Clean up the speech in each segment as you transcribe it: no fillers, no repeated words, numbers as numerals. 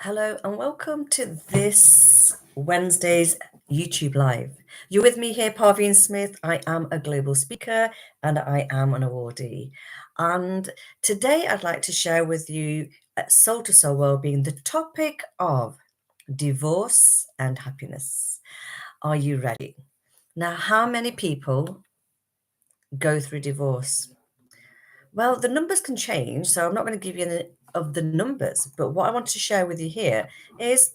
Hello and welcome to this Wednesday's YouTube Live. You're with me here, Parveen Smith. I am a global speaker and I am an awardee. And today I'd like to share with you at Soul to Soul Wellbeing the topic of divorce and happiness. Are you ready? Now, how many people go through divorce? Well, the numbers can change, so I'm not going to give you any of the numbers, but what I want to share with you here is,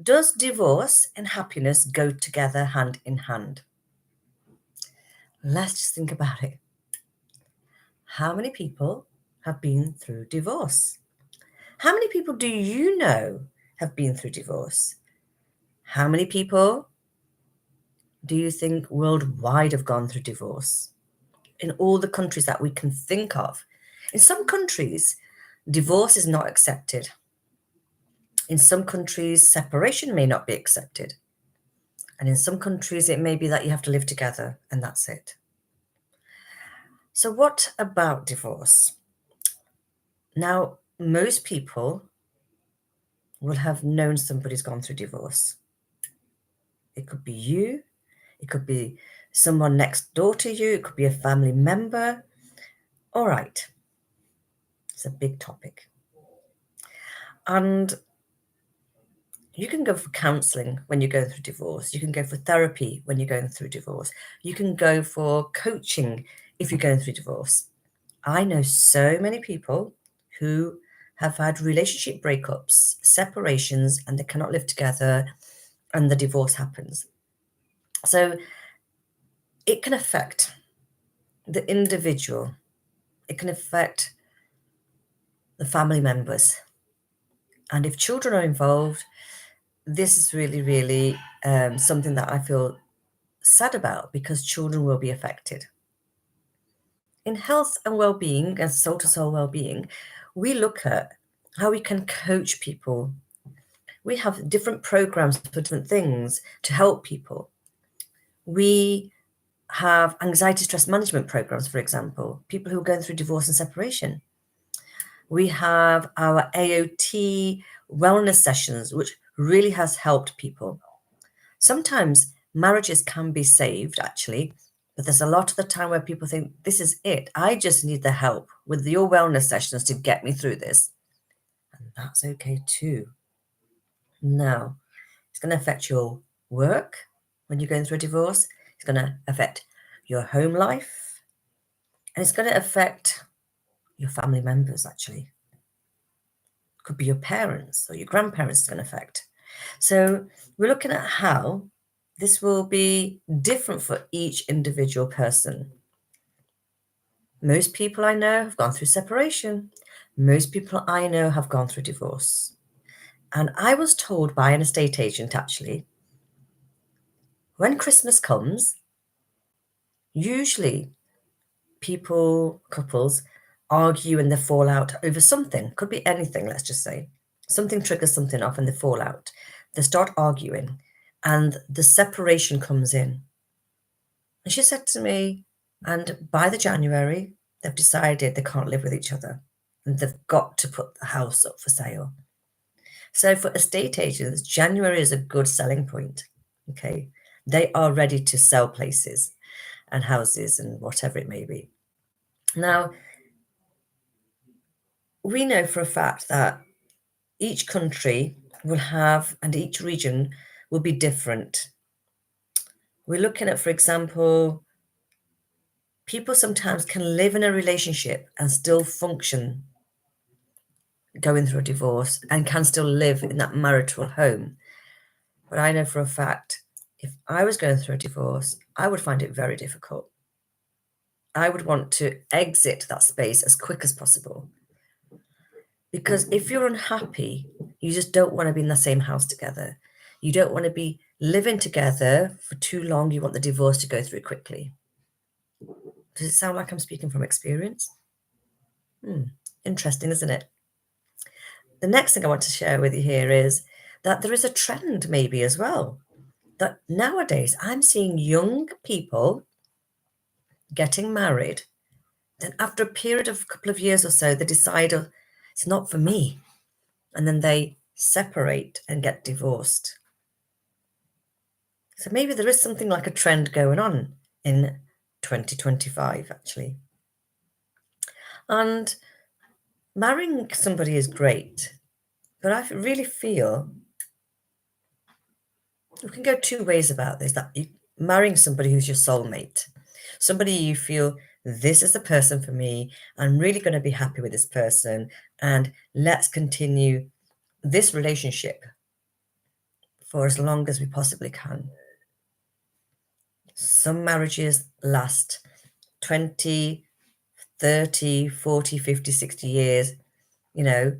does divorce and happiness go together hand in hand? Let's just think about it. How many people have been through divorce? How many people do you know have been through divorce? How many people do you think worldwide have gone through divorce? In all the countries that we can think of. In some countries, divorce is not accepted. In some countries, separation may not be accepted. And in some countries, it may be that you have to live together and that's it. So what about divorce? Now, most people will have known somebody's gone through divorce. It could be you. It could be someone next door to you. It could be a family member. All right. It's a big topic. And you can go for counseling when you're going through divorce. You can go for therapy when you're going through divorce. You can go for coaching if you're going through divorce. I know so many people who have had relationship breakups, separations, and they cannot live together, and the divorce happens. So it can affect the individual. It can affect the family members. And if children are involved, this is really, really something that I feel sad about, because children will be affected. In health and well-being, as soul to soul well-being, we look at how we can coach people. We have different programs for different things to help people. We have anxiety stress management programs, for example, people who are going through divorce and separation. We have our AOT wellness sessions, which really has helped people. Sometimes marriages can be saved, actually, but there's a lot of the time where people think, this is it. I just need the help with your wellness sessions to get me through this. And that's okay too. Now, it's going to affect your work when you're going through a divorce. It's going to affect your home life. And it's going to affect your family members, actually. Could be your parents or your grandparents it's going to affect. So we're looking at how this will be different for each individual person. Most people I know have gone through separation. Most people I know have gone through divorce. And I was told by an estate agent, actually, when Christmas comes, usually couples argue and they fall out over something. Could be anything, let's just say. Something triggers something off and they fall out. They start arguing and the separation comes in. And she said to me, and by the January, they've decided they can't live with each other and they've got to put the house up for sale. So for estate agents, January is a good selling point. Okay. They are ready to sell places and houses and whatever it may be. Now, we know for a fact that each country will have, and each region will be different. We're looking at, for example, people sometimes can live in a relationship and still function going through a divorce and can still live in that marital home. But I know for a fact, if I was going through a divorce, I would find it very difficult. I would want to exit that space as quick as possible. Because if you're unhappy, you just don't want to be in the same house together. You don't want to be living together for too long. You want the divorce to go through quickly. Does it sound like I'm speaking from experience? Interesting, isn't it? The next thing I want to share with you here is that there is a trend maybe as well, that nowadays I'm seeing young people getting married. Then after a period of a couple of years or so, they decide, oh, it's not for me. And then they separate and get divorced. So maybe there is something like a trend going on in 2025, actually. And marrying somebody is great, but I really feel we can go two ways about this, that you marrying somebody who's your soulmate, somebody you feel this is the person for me, I'm really going to be happy with this person, and let's continue this relationship for as long as we possibly can. Some marriages last 20, 30, 40, 50, 60 years, you know,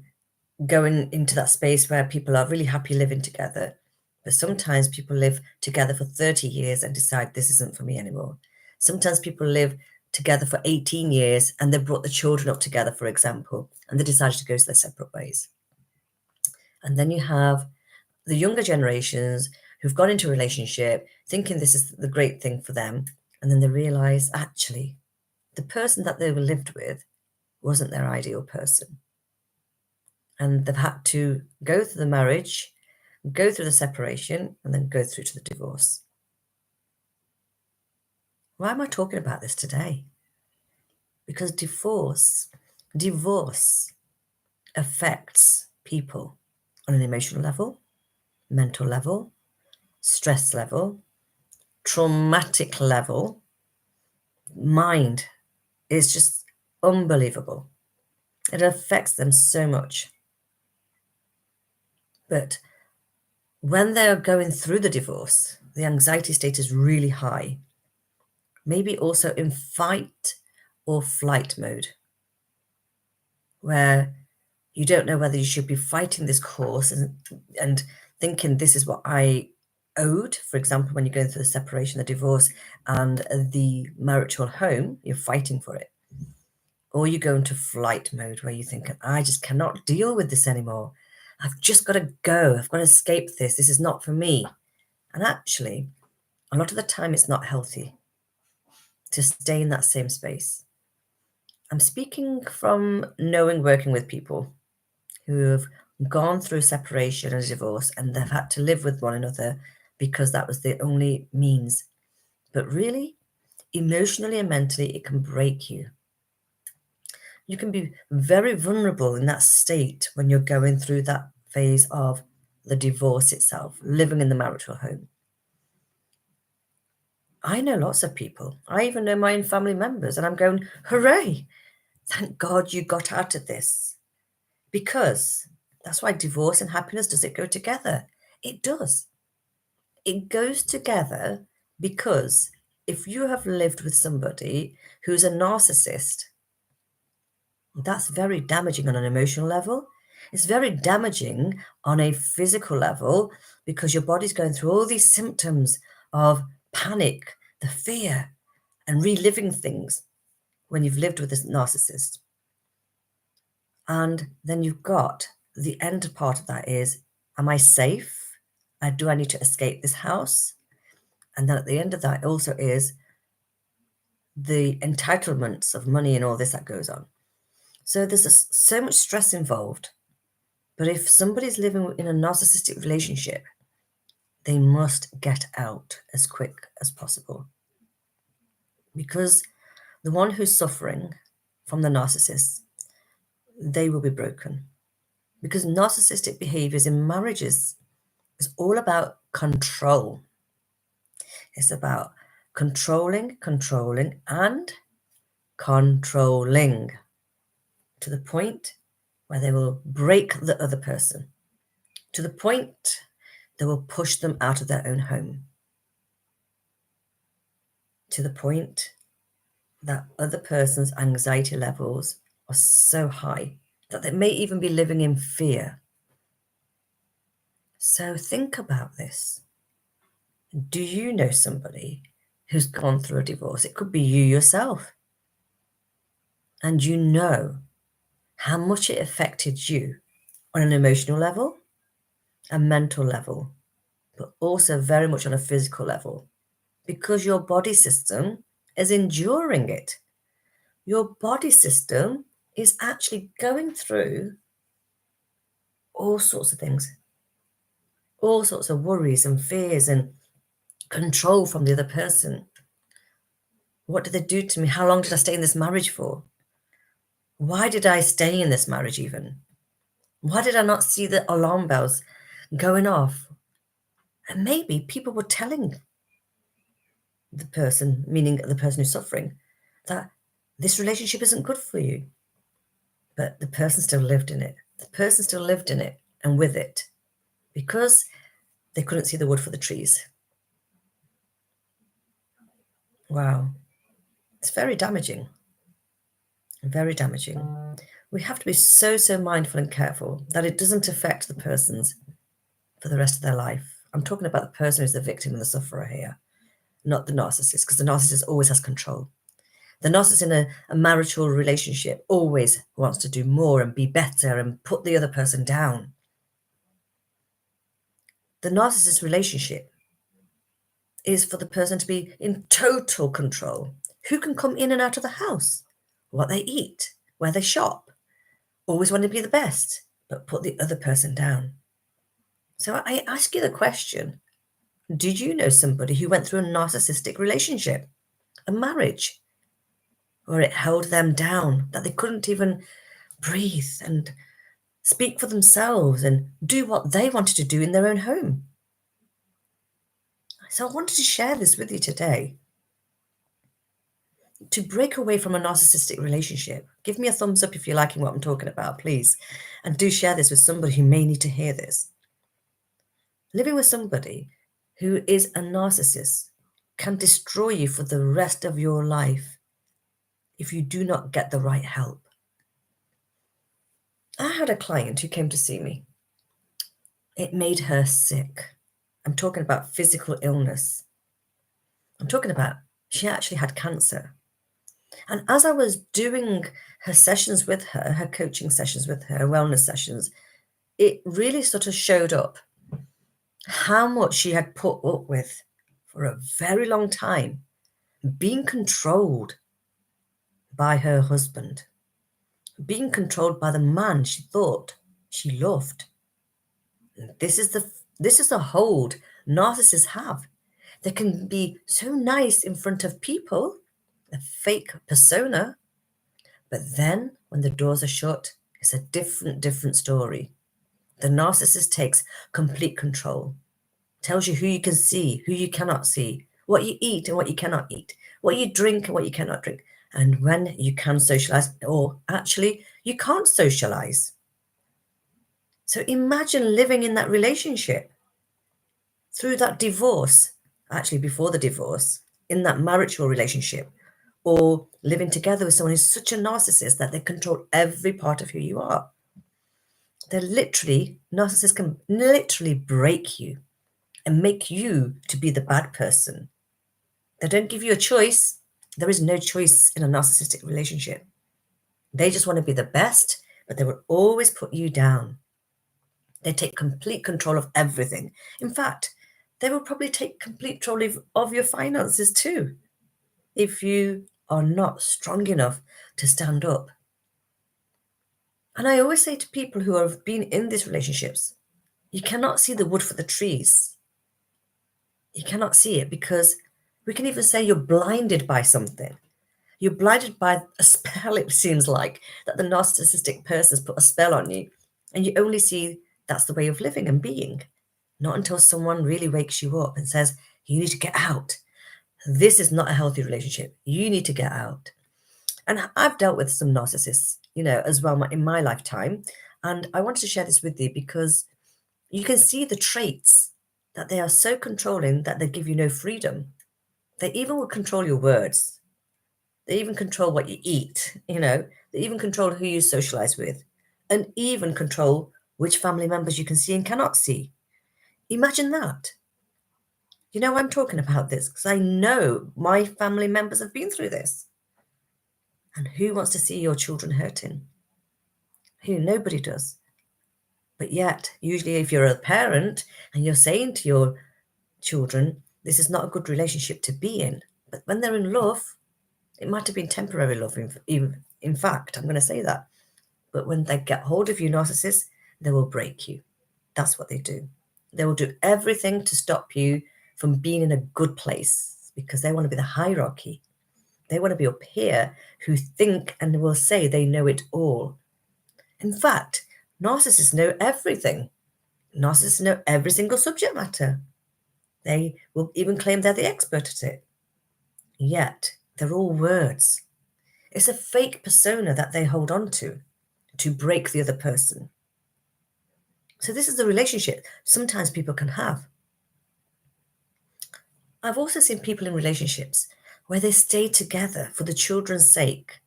going into that space where people are really happy living together. But sometimes people live together for 30 years and decide this isn't for me anymore. Sometimes people live together for 18 years and they've brought the children up together, for example, and they decided to go their separate ways. And then you have the younger generations who've gone into a relationship thinking this is the great thing for them. And then they realize actually the person that they lived with wasn't their ideal person. And they've had to go through the marriage, go through the separation, and then go through to the divorce. Why am I talking about this today? Because divorce affects people on an emotional level, mental level, stress level, traumatic level, mind. It's just unbelievable. It affects them so much. But when they're going through the divorce, the anxiety state is really high. Maybe also in fight or flight mode, where you don't know whether you should be fighting this course and thinking this is what I owed. For example, when you're going through the separation, the divorce, and the marital home, you're fighting for it. Or you go into flight mode where you think, I just cannot deal with this anymore. I've just got to go. I've got to escape this. This is not for me. And actually, a lot of the time, it's not healthy to stay in that same space. I'm speaking from knowing, working with people who have gone through separation and divorce and they've had to live with one another because that was the only means. But really, emotionally and mentally, it can break you. You can be very vulnerable in that state when you're going through that phase of the divorce itself, living in the marital home. I know lots of people. I even know my own family members, and I'm going, hooray! Thank God you got out of this. Because that's why divorce and happiness, does it go together? It does. It goes together because if you have lived with somebody who's a narcissist, that's very damaging on an emotional level. It's very damaging on a physical level because your body's going through all these symptoms of panic, the fear, and reliving things when you've lived with this narcissist. And then you've got the end part of that is, am I safe? Do I need to escape this house? And then at the end of that also is the entitlements of money and all this that goes on. So there's so much stress involved. But if somebody's living in a narcissistic relationship, they must get out as quick as possible. Because the one who's suffering from the narcissist, they will be broken. Because narcissistic behaviors in marriages is all about control. It's about controlling, and controlling to the point where they will break the other person, to the point they will push them out of their own home, to the point that other person's anxiety levels are so high that they may even be living in fear. So think about this. Do you know somebody who's gone through a divorce? It could be you yourself. And you know how much it affected you on an emotional level, a mental level, but also very much on a physical level, because your body system is enduring it. Your body system is actually going through all sorts of things, all sorts of worries and fears and control from the other person. What did they do to me? How long did I stay in this marriage for? Why did I stay in this marriage even? Why did I not see the alarm bells going off? And maybe people were telling the person, meaning the person who's suffering, that this relationship isn't good for you. But the person still lived in it. The person still lived in it and with it because they couldn't see the wood for the trees. Wow. It's very damaging. Very damaging. We have to be so mindful and careful that it doesn't affect the persons for the rest of their life. I'm talking about the person who's the victim and the sufferer here, not the narcissist, because the narcissist always has control. The narcissist in a marital relationship always wants to do more and be better and put the other person down. The narcissist relationship is for the person to be in total control. Who can come in and out of the house, what they eat, where they shop, always want to be the best, but put the other person down. So I ask you the question, did you know somebody who went through a narcissistic relationship, a marriage, where it held them down, that they couldn't even breathe and speak for themselves and do what they wanted to do in their own home? So I wanted to share this with you today. To break away from a narcissistic relationship, give me a thumbs up if you're liking what I'm talking about, please. And do share this with somebody who may need to hear this. Living with somebody who is a narcissist can destroy you for the rest of your life if you do not get the right help. I had a client who came to see me. It made her sick. I'm talking about physical illness. I'm talking about she actually had cancer. And as I was doing her sessions with her, her coaching sessions with her, wellness sessions, it really sort of showed up how much she had put up with for a very long time, being controlled by her husband, being controlled by the man she thought she loved. This is the hold narcissists have. They can be so nice in front of people, a fake persona, but then when the doors are shut, it's a different story. The narcissist takes complete control, tells you who you can see, who you cannot see, what you eat and what you cannot eat, what you drink and what you cannot drink, and when you can socialize, or actually you can't socialize. So imagine living in that relationship through that divorce, actually before the divorce, in that marital relationship, or living together with someone who's such a narcissist that they control every part of who you are. Narcissists can literally break you and make you to be the bad person. They don't give you a choice. There is no choice in a narcissistic relationship. They just want to be the best, but they will always put you down. They take complete control of everything. In fact, they will probably take complete control of your finances too, if you are not strong enough to stand up. And I always say to people who have been in these relationships, you cannot see the wood for the trees. You cannot see it because we can even say you're blinded by something. You're blinded by a spell, it seems like, that the narcissistic person has put a spell on you. And you only see that's the way of living and being. Not until someone really wakes you up and says, you need to get out. This is not a healthy relationship. You need to get out. And I've dealt with some narcissists, as well in my lifetime. And I wanted to share this with you because you can see the traits that they are so controlling that they give you no freedom. They even will control your words. They even control what you eat, They even control who you socialize with and even control which family members you can see and cannot see. Imagine that. I'm talking about this because I know my family members have been through this. And who wants to see your children hurting? Nobody does. But yet, usually if you're a parent and you're saying to your children, this is not a good relationship to be in. But when they're in love, it might have been temporary love. In fact, I'm going to say that. But when they get hold of you, narcissists, they will break you. That's what they do. They will do everything to stop you from being in a good place because they want to be the hierarchy. They want to be up here who think and will say they know it all. In fact, narcissists know everything. Narcissists know every single subject matter. They will even claim they're the expert at it. Yet, they're all words. It's a fake persona that they hold on to break the other person. So this is the relationship sometimes people can have. I've also seen people in relationships where they stay together for the children's sake.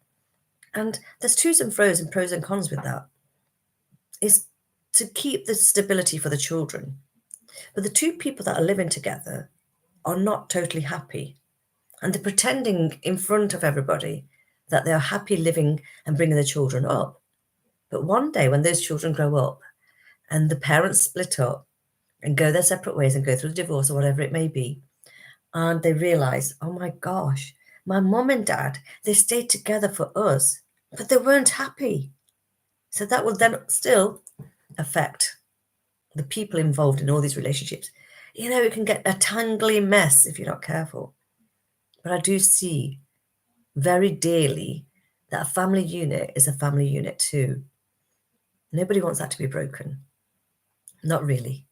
And there's twos and fro's and pros and cons with that. Is to keep the stability for the children. But the two people that are living together are not totally happy. And they're pretending in front of everybody that they are happy living and bringing the children up. But one day when those children grow up and the parents split up and go their separate ways and go through the divorce or whatever it may be, and they realize, oh my gosh, my mum and dad, they stayed together for us, but they weren't happy. So that will then still affect the people involved in all these relationships. You know, it can get a tangly mess if you're not careful. But I do see very dearly that a family unit is a family unit too. Nobody wants that to be broken. Not really.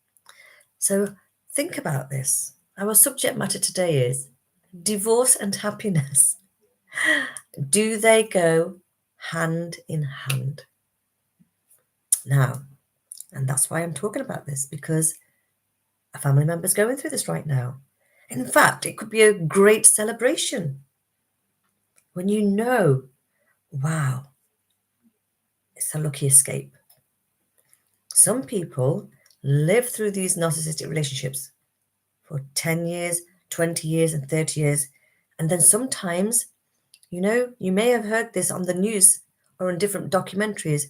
So think about this. Our subject matter today is divorce and happiness. Do they go hand in hand? Now, and that's why I'm talking about this, because a family member's going through this right now. In fact, it could be a great celebration when you know, wow, it's a lucky escape. Some people live through these narcissistic relationships for 10 years, 20 years, and 30 years. And then sometimes, you know, you may have heard this on the news or in different documentaries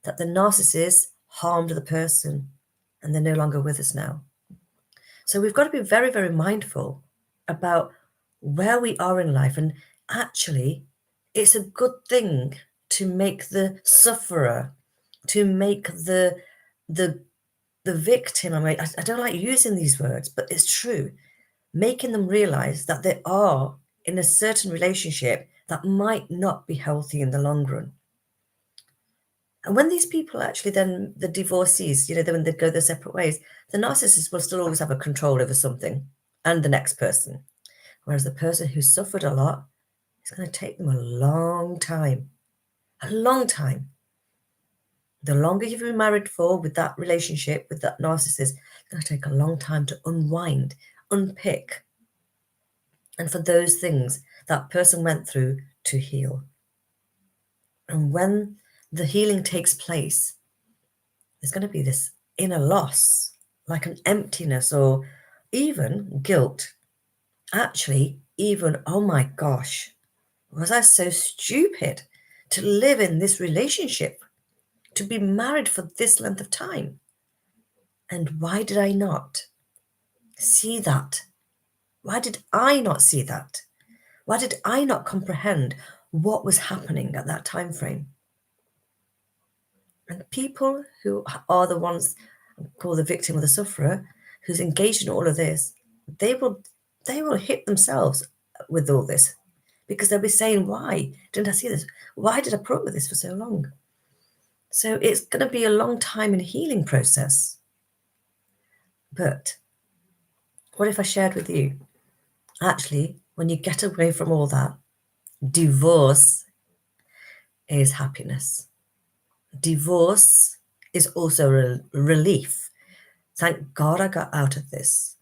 that the narcissist harmed the person and they're no longer with us now. So we've got to be very, very mindful about where we are in life. And actually, it's a good thing to make the sufferer, to make the victim, I don't like using these words, but it's true, making them realize that they are in a certain relationship that might not be healthy in the long run. And when these people actually then, the divorcees, you know, when they go their separate ways, the narcissist will still always have a control over something and the next person. Whereas the person who suffered a lot, it's going to take them a long time. A long time. The longer you've been married for with that relationship, with that narcissist, it's going to take a long time to unwind, unpick. And for those things that person went through to heal. And when the healing takes place, there's going to be this inner loss, like an emptiness or even guilt. Actually, even, oh my gosh, was I so stupid to live in this relationship, to be married for this length of time? And why did I not see that? Why did I not see that? Why did I not comprehend what was happening at that time frame? And people who are the ones called the victim or the sufferer, who's engaged in all of this, they will hit themselves with all this because they'll be saying, why didn't I see this? Why did I put up with this for so long? So it's going to be a long time in healing process. But what if I shared with you, actually, when you get away from all that, divorce is happiness. Divorce is also relief. Thank God I got out of this.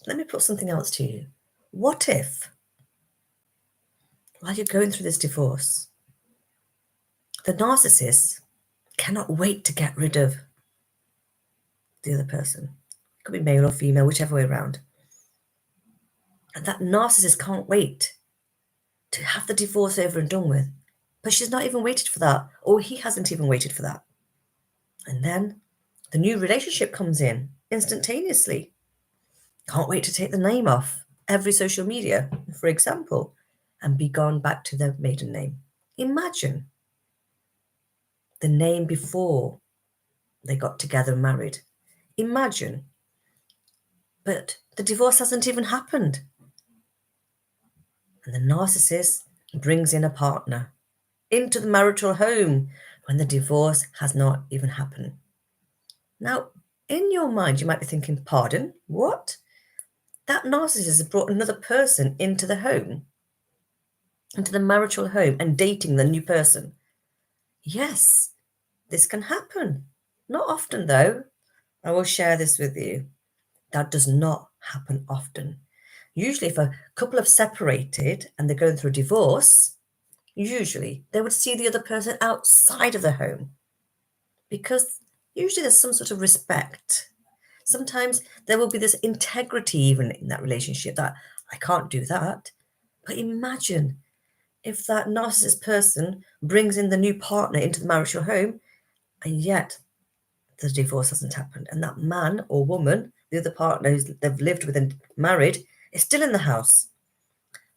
Let me put something else to you. What if, while you're going through this divorce, the narcissist cannot wait to get rid of the other person? It could be male or female, whichever way around. And that narcissist can't wait to have the divorce over and done with. But she's not even waited for that, or he hasn't even waited for that. And then the new relationship comes in instantaneously. Can't wait to take the name off every social media, for example, and be gone back to their maiden name. Imagine. the name before they got together and married. Imagine. But the divorce hasn't even happened. And the narcissist brings in a partner into the marital home when the divorce has not even happened. Now, in your mind, you might be thinking, pardon, what? That narcissist has brought another person into the home, into the marital home, and dating the new person. Yes, this can happen. Not often, though. I will share this with you. That does not happen often. Usually, if a couple have separated and they're going through a divorce, usually they would see the other person outside of the home because usually there's some sort of respect. Sometimes there will be this integrity even in that relationship that I can't do that. But imagine if that narcissist person brings in the new partner into the marital home and yet the divorce hasn't happened. And that man or woman, the other partner who's they've lived with and married, is still in the house.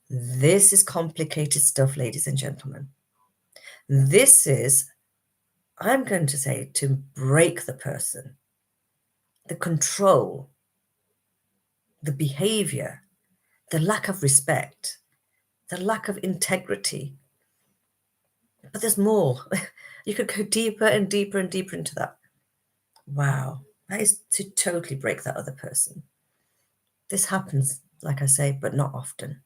This is complicated stuff, ladies and gentlemen. This is, I'm going to say, to break the person, the control, the behavior, the lack of respect, the lack of integrity. But there's more. You could go deeper and deeper and deeper into that. Wow. That is to totally break that other person. This happens, like I say, but not often.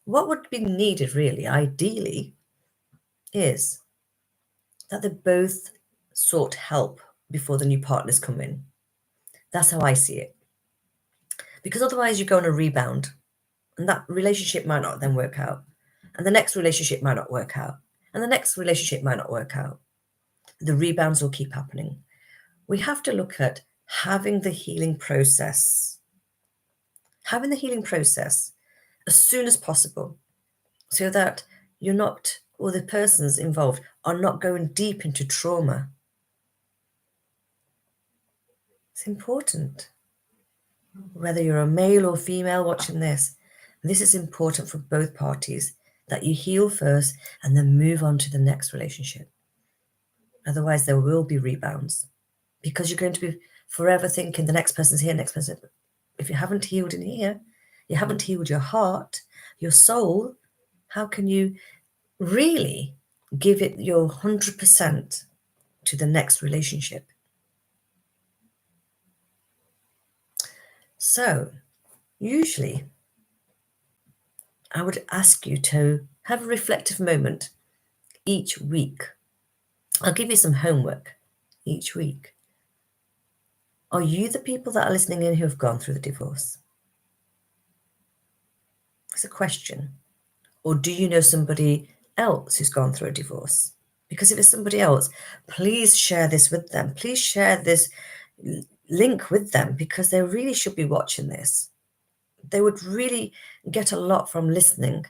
What would be needed really, ideally, is that they both sought help before the new partners come in. That's how I see it. Because otherwise you go on a rebound and that relationship might not then work out. And the next relationship might not work out. And the next relationship might not work out. The rebounds will keep happening. We have to look at having the healing process. Having the healing process as soon as possible so that you're not, or the persons involved are not going deep into trauma. It's important. Whether you're a male or female watching this is important for both parties, that you heal first and then move on to the next relationship. Otherwise, there will be rebounds because you're going to be forever thinking the next person's here, next person. If you haven't healed in here, you haven't healed your heart, your soul, how can you really give it your 100% to the next relationship? So, usually, I would ask you to have a reflective moment each week. I'll give you some homework each week. Are you the people that are listening in who have gone through the divorce? It's a question. Or do you know somebody else who's gone through a divorce? Because if it's somebody else, please share this with them. Please share this link with them because they really should be watching this. They would really get a lot from listening.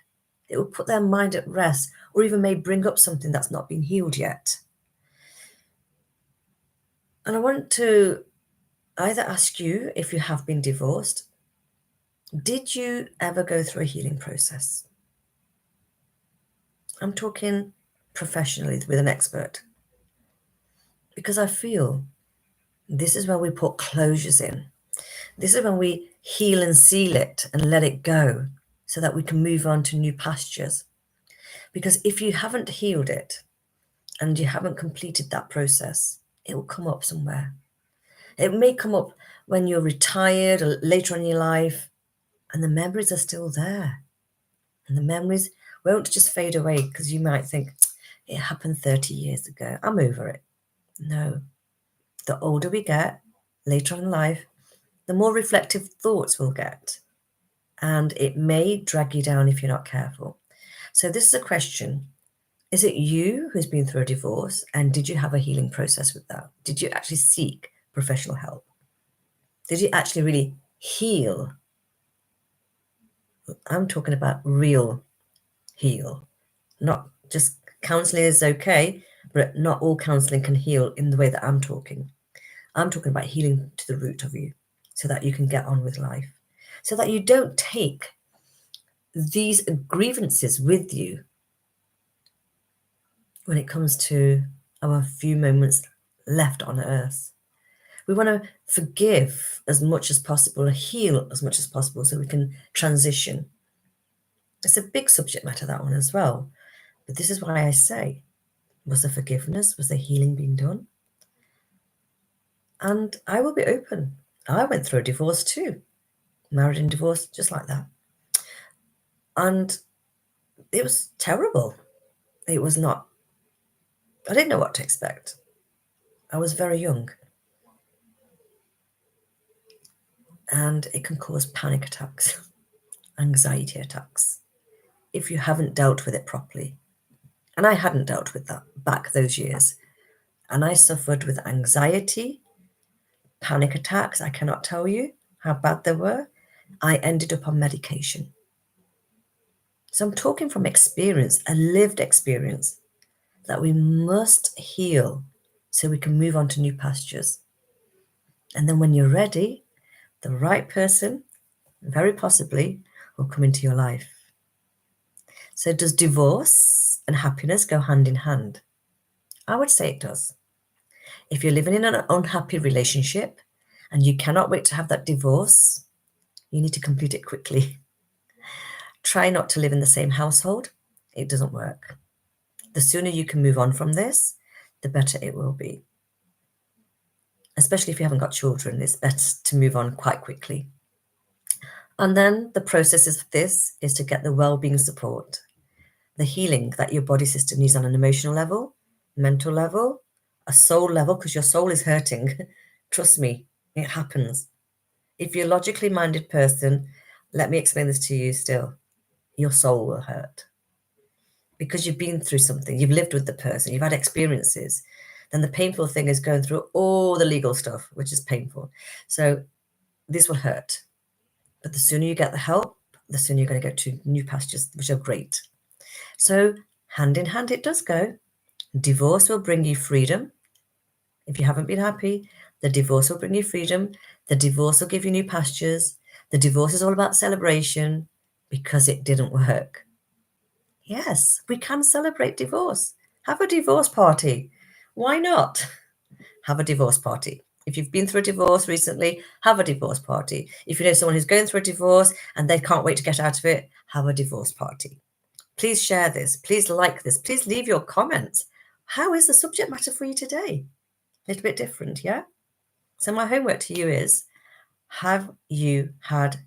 It would put their mind at rest or even may bring up something that's not been healed yet. And I want to either ask you, if you have been divorced, did you ever go through a healing process? I'm talking professionally with an expert. Because I feel this is where we put closures in. This is when we heal and seal it and let it go so that we can move on to new pastures. Because if you haven't healed it and you haven't completed that process, it will come up somewhere. It may come up when you're retired or later in your life, and the memories are still there. And the memories won't just fade away because you might think, it happened 30 years ago. I'm over it. No. The older we get, later in life, the more reflective thoughts we'll get. And it may drag you down if you're not careful. So this is a question. Is it you who's been through a divorce? And did you have a healing process with that? Did you actually seek professional help? Did you actually really heal? I'm talking about real heal. Not just counseling is okay, but not all counseling can heal in the way that I'm talking. I'm talking about healing to the root of you so that you can get on with life, so that you don't take these grievances with you when it comes to our few moments left on earth. We want to forgive as much as possible, heal as much as possible so we can transition. It's a big subject matter, that one as well. But this is why I say, was there forgiveness? Was there healing being done? And I will be open. I went through a divorce too. Married and divorced, just like that. And it was terrible. It was not, I didn't know what to expect. I was very young. And it can cause panic attacks, anxiety attacks, if you haven't dealt with it properly. And I hadn't dealt with that back those years. And I suffered with anxiety, panic attacks. I cannot tell you how bad they were. I ended up on medication. So I'm talking from experience, a lived experience, that we must heal so we can move on to new pastures. And then when you're ready, the right person, very possibly, will come into your life. So does divorce and happiness go hand in hand? I would say it does. If you're living in an unhappy relationship and you cannot wait to have that divorce, you need to complete it quickly. Try not to live in the same household. It doesn't work. The sooner you can move on from this, the better it will be. Especially if you haven't got children, it's best to move on quite quickly. And then the process of this is to get the well-being support, the healing that your body system needs on an emotional level, mental level, a soul level, because your soul is hurting. Trust me, it happens. If you're a logically minded person, let me explain this to you still. Your soul will hurt. Because you've been through something, you've lived with the person, you've had experiences. Then the painful thing is going through all the legal stuff, which is painful. So this will hurt. But the sooner you get the help, the sooner you're going to go to new pastures, which are great. So hand in hand, it does go. Divorce will bring you freedom. If you haven't been happy, the divorce will bring you freedom. The divorce will give you new pastures. The divorce is all about celebration because it didn't work. Yes, we can celebrate divorce. Have a divorce party. Why not? Have a divorce party. If you've been through a divorce recently, have a divorce party. If you know someone who's going through a divorce and they can't wait to get out of it, have a divorce party. Please share this. Please like this. Please leave your comments. How is the subject matter for you today? A little bit different, yeah? So my homework to you is, have you had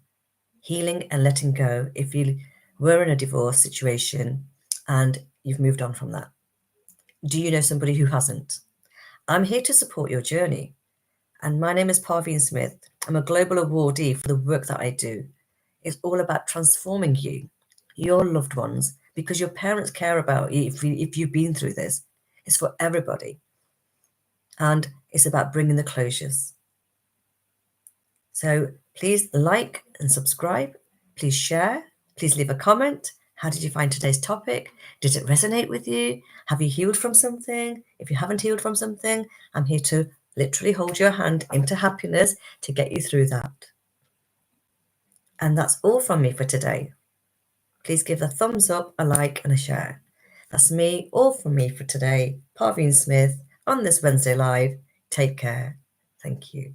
healing and letting go if you were in a divorce situation and you've moved on from that? Do you know somebody who hasn't? I'm here to support your journey. And my name is Parveen Smith. I'm a global awardee for the work that I do. It's all about transforming you, your loved ones, because your parents care about you if you've been through this. It's for everybody. And it's about bringing the closures. So please like and subscribe. Please share. Please leave a comment. How did you find today's topic? Did it resonate with you? Have you healed from something? If you haven't healed from something, I'm here to literally hold your hand into happiness to get you through that. And that's all from me for today. Please give a thumbs up, a like, and a share. That's me, all from me for today. Parveen Smith on this Wednesday Live. Take care. Thank you.